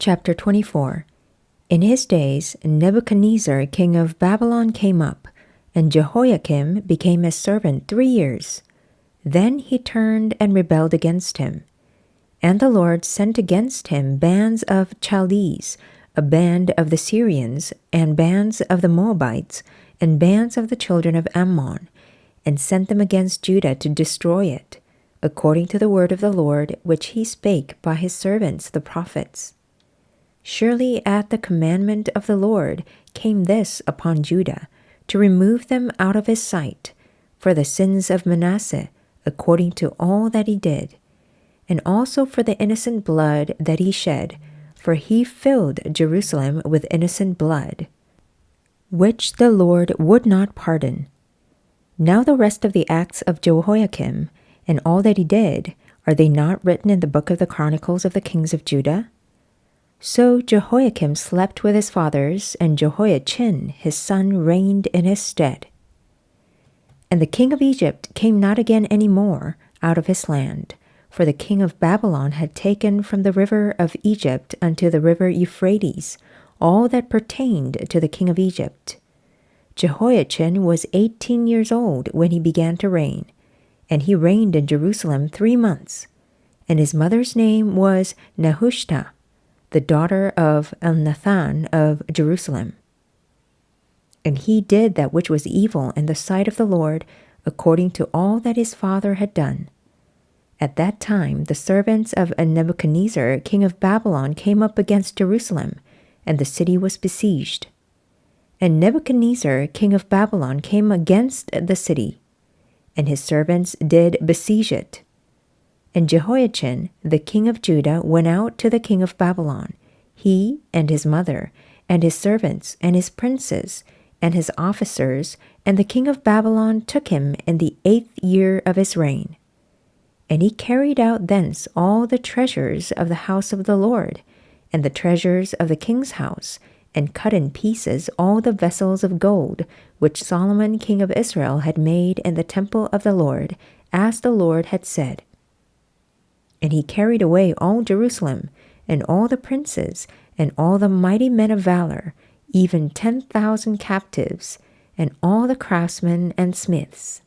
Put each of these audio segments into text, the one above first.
Chapter 24. In his days, Nebuchadnezzar king of Babylon came up, and Jehoiakim became his servant 3 years. Then he turned and rebelled against him. And the Lord sent against him bands of Chaldees, a band of the Syrians, and bands of the Moabites, and bands of the children of Ammon, and sent them against Judah to destroy it, according to the word of the Lord which he spake by his servants the prophets. Surely at the commandment of the Lord came this upon Judah, to remove them out of his sight, for the sins of Manasseh, according to all that he did, and also for the innocent blood that he shed, for he filled Jerusalem with innocent blood, which the Lord would not pardon. Now the rest of the acts of Jehoiakim, and all that he did, are they not written in the book of the Chronicles of the kings of Judah? So Jehoiakim slept with his fathers, and Jehoiachin his son reigned in his stead. And the king of Egypt came not again any more out of his land, for the king of Babylon had taken from the river of Egypt unto the river Euphrates all that pertained to the king of Egypt. Jehoiachin was 18 years old when he began to reign, and he reigned in Jerusalem 3 months. And his mother's name was Nehushta, the daughter of Elnathan of Jerusalem. And he did that which was evil in the sight of the Lord, according to all that his father had done. At that time the servants of Nebuchadnezzar king of Babylon came up against Jerusalem, and the city was besieged. And Nebuchadnezzar king of Babylon came against the city, and his servants did besiege it. And Jehoiachin the king of Judah went out to the king of Babylon, he and his mother, and his servants, and his princes, and his officers, and the king of Babylon took him in the 8th year of his reign. And he carried out thence all the treasures of the house of the Lord, and the treasures of the king's house, and cut in pieces all the vessels of gold, which Solomon king of Israel had made in the temple of the Lord, as the Lord had said. And he carried away all Jerusalem, and all the princes, and all the mighty men of valor, even 10,000 captives, and all the craftsmen and smiths.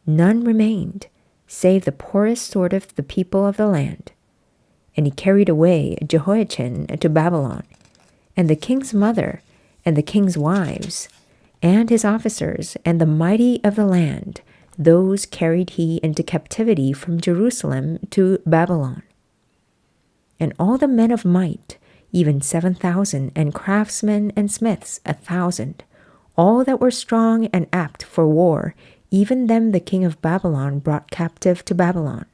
None remained, save the poorest sort of the people of the land. And he carried away Jehoiachin to Babylon, and the king's mother, and the king's wives, and his officers, and the mighty of the land, those carried he into captivity from Jerusalem to Babylon. And all the men of might, even 7,000, and craftsmen and smiths 1,000, all that were strong and apt for war, even them the king of Babylon brought captive to Babylon.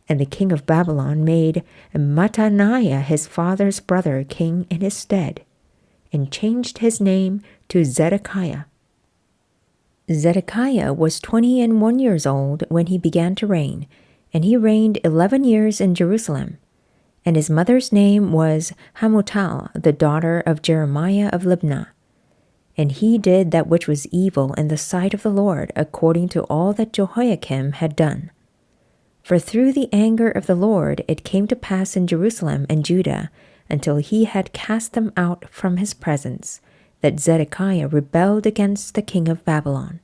And the king of Babylon made Mattaniah his father's brother king in his stead, and changed his name to Zedekiah. Zedekiah was 21 years old when he began to reign, and he reigned 11 years in Jerusalem. And his mother's name was Hamutal, the daughter of Jeremiah of Libnah. And he did that which was evil in the sight of the Lord, according to all that Jehoiakim had done. For through the anger of the Lord it came to pass in Jerusalem and Judah, until he had cast them out from his presence, that Zedekiah rebelled against the king of Babylon.